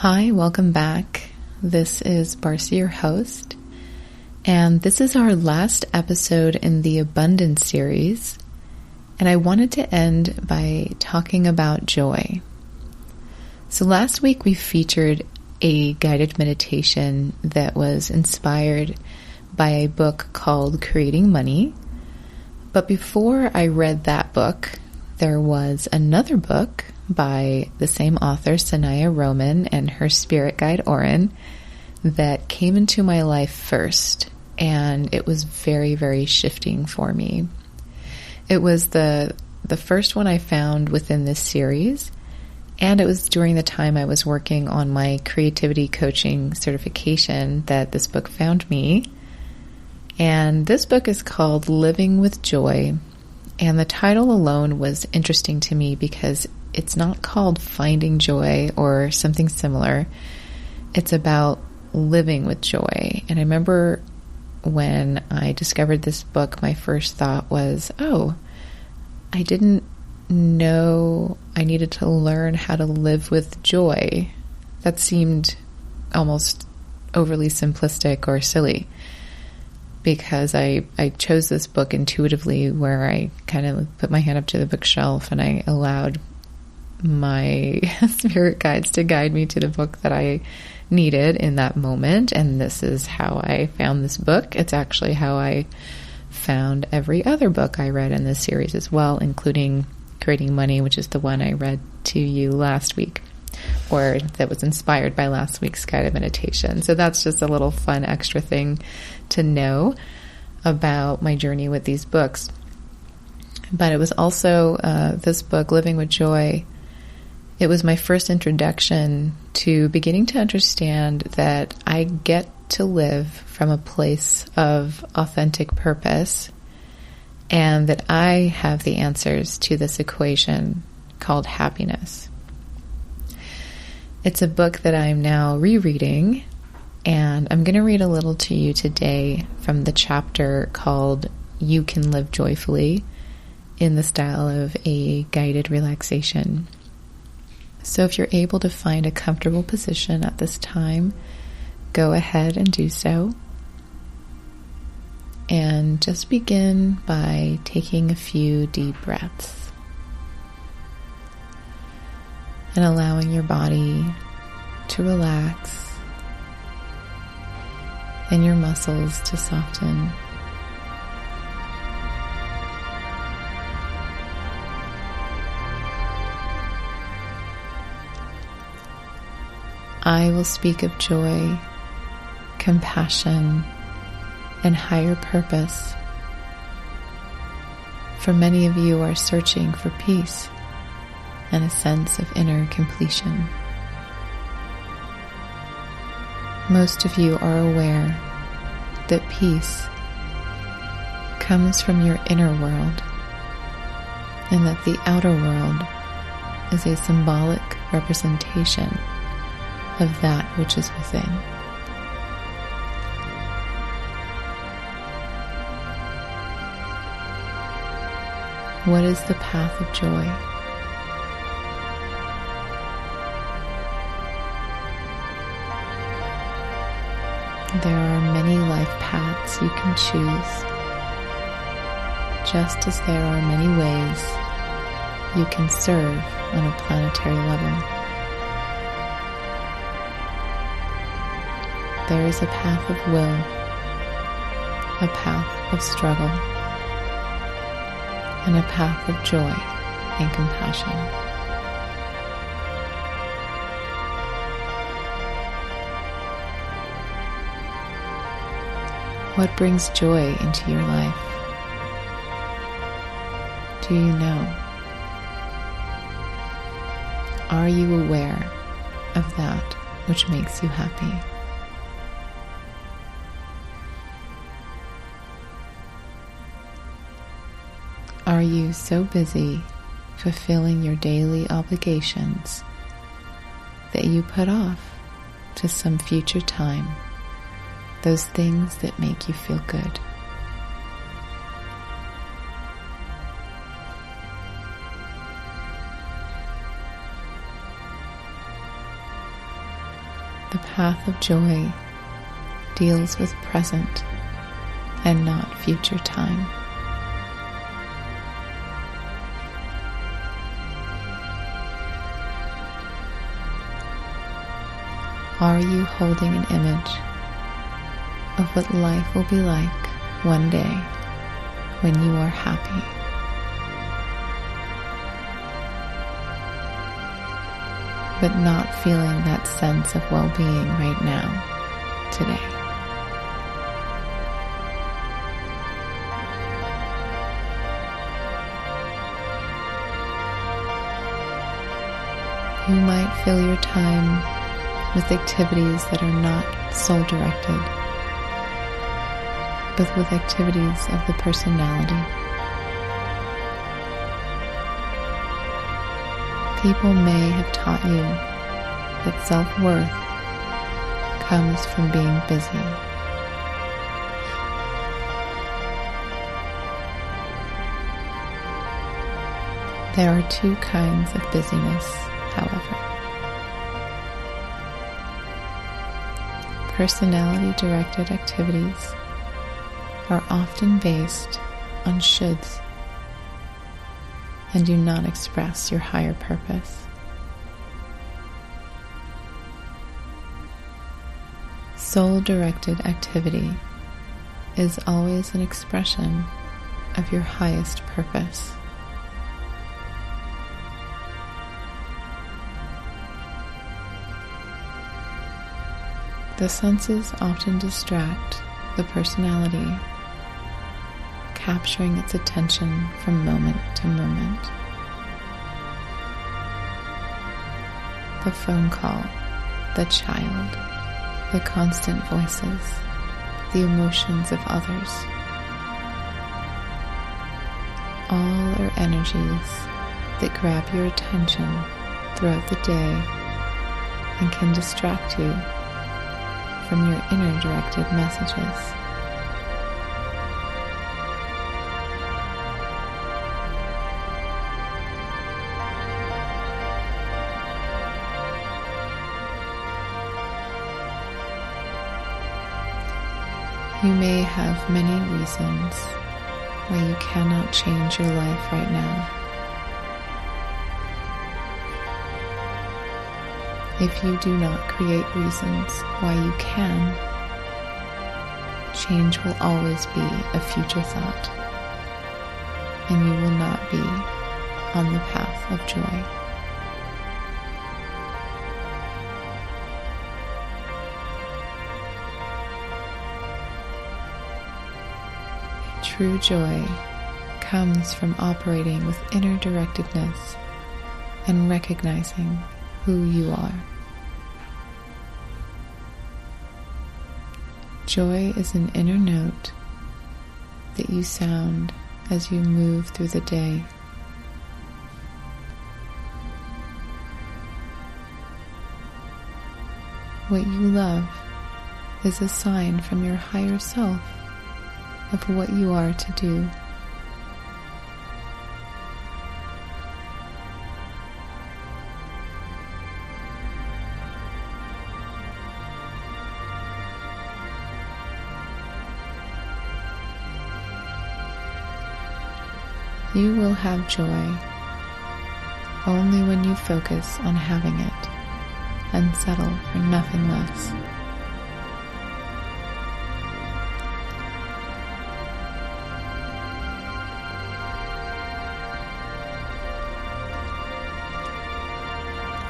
Hi, welcome back. This is Barcy, your host, and this is our last episode in the Abundance series, and I wanted to end by talking about joy. So last week we featured a guided meditation that was inspired by a book called Creating Money, but before I read that book, there was another book by the same author, Sanaya Roman, and her spirit guide, Orin, that came into my life first, and it was very, very shifting for me. It was the first one I found within this series, and it was during the time I was working on my creativity coaching certification that this book found me. And this book is called Living with Joy, and the title alone was interesting to me because it's not called Finding Joy or something similar. It's about living with joy. And I remember when I discovered this book, my first thought was, I didn't know I needed to learn how to live with joy. That seemed almost overly simplistic or silly, because I chose this book intuitively, where I kind of put my hand up to the bookshelf and I allowed my spirit guides to guide me to the book that I needed in that moment. And this is how I found this book. It's actually how I found every other book I read in this series as well, including Creating Money, which is the one I read to you last week, or that was inspired by last week's guided meditation. So that's just a little fun extra thing to know about my journey with these books. But it was also this book, Living with Joy. It was my first introduction to beginning to understand that I get to live from a place of authentic purpose, and that I have the answers to this equation called happiness. It's a book that I'm now rereading, and I'm going to read a little to you today from the chapter called You Can Live Joyfully, in the style of a guided relaxation. So if you're able to find a comfortable position at this time, go ahead and do so. And just begin by taking a few deep breaths and allowing your body to relax and your muscles to soften. I will speak of joy, compassion, and higher purpose. For many of you are searching for peace and a sense of inner completion. Most of you are aware that peace comes from your inner world, and that the outer world is a symbolic representation of that which is within. What is the path of joy? There are many life paths you can choose, just as there are many ways you can serve on a planetary level. There is a path of will, a path of struggle, and a path of joy and compassion. What brings joy into your life? Do you know? Are you aware of that which makes you happy? Are you so busy fulfilling your daily obligations that you put off to some future time those things that make you feel good? The path of joy deals with present and not future time. Are you holding an image of what life will be like one day when you are happy? But not feeling that sense of well-being right now, today. You might fill your time with activities that are not soul-directed, but with activities of the personality. People may have taught you that self-worth comes from being busy. There are two kinds of busyness, however. Personality-directed activities are often based on shoulds and do not express your higher purpose. Soul-directed activity is always an expression of your highest purpose. The senses often distract the personality, capturing its attention from moment to moment. The phone call, the child, the constant voices, the emotions of others. All are energies that grab your attention throughout the day and can distract you from your inner directed messages. You may have many reasons why you cannot change your life right now. If you do not create reasons why you can, change will always be a future thought, and you will not be on the path of joy. True joy comes from operating with inner directedness and recognizing who you are. Joy is an inner note that you sound as you move through the day. What you love is a sign from your higher self of what you are to do. You will have joy only when you focus on having it and settle for nothing less.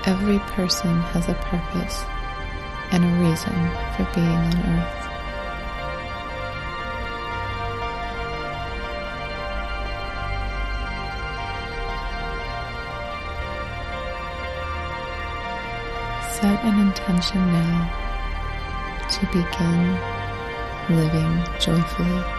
Every person has a purpose and a reason for being on earth. Set an intention now to begin living joyfully.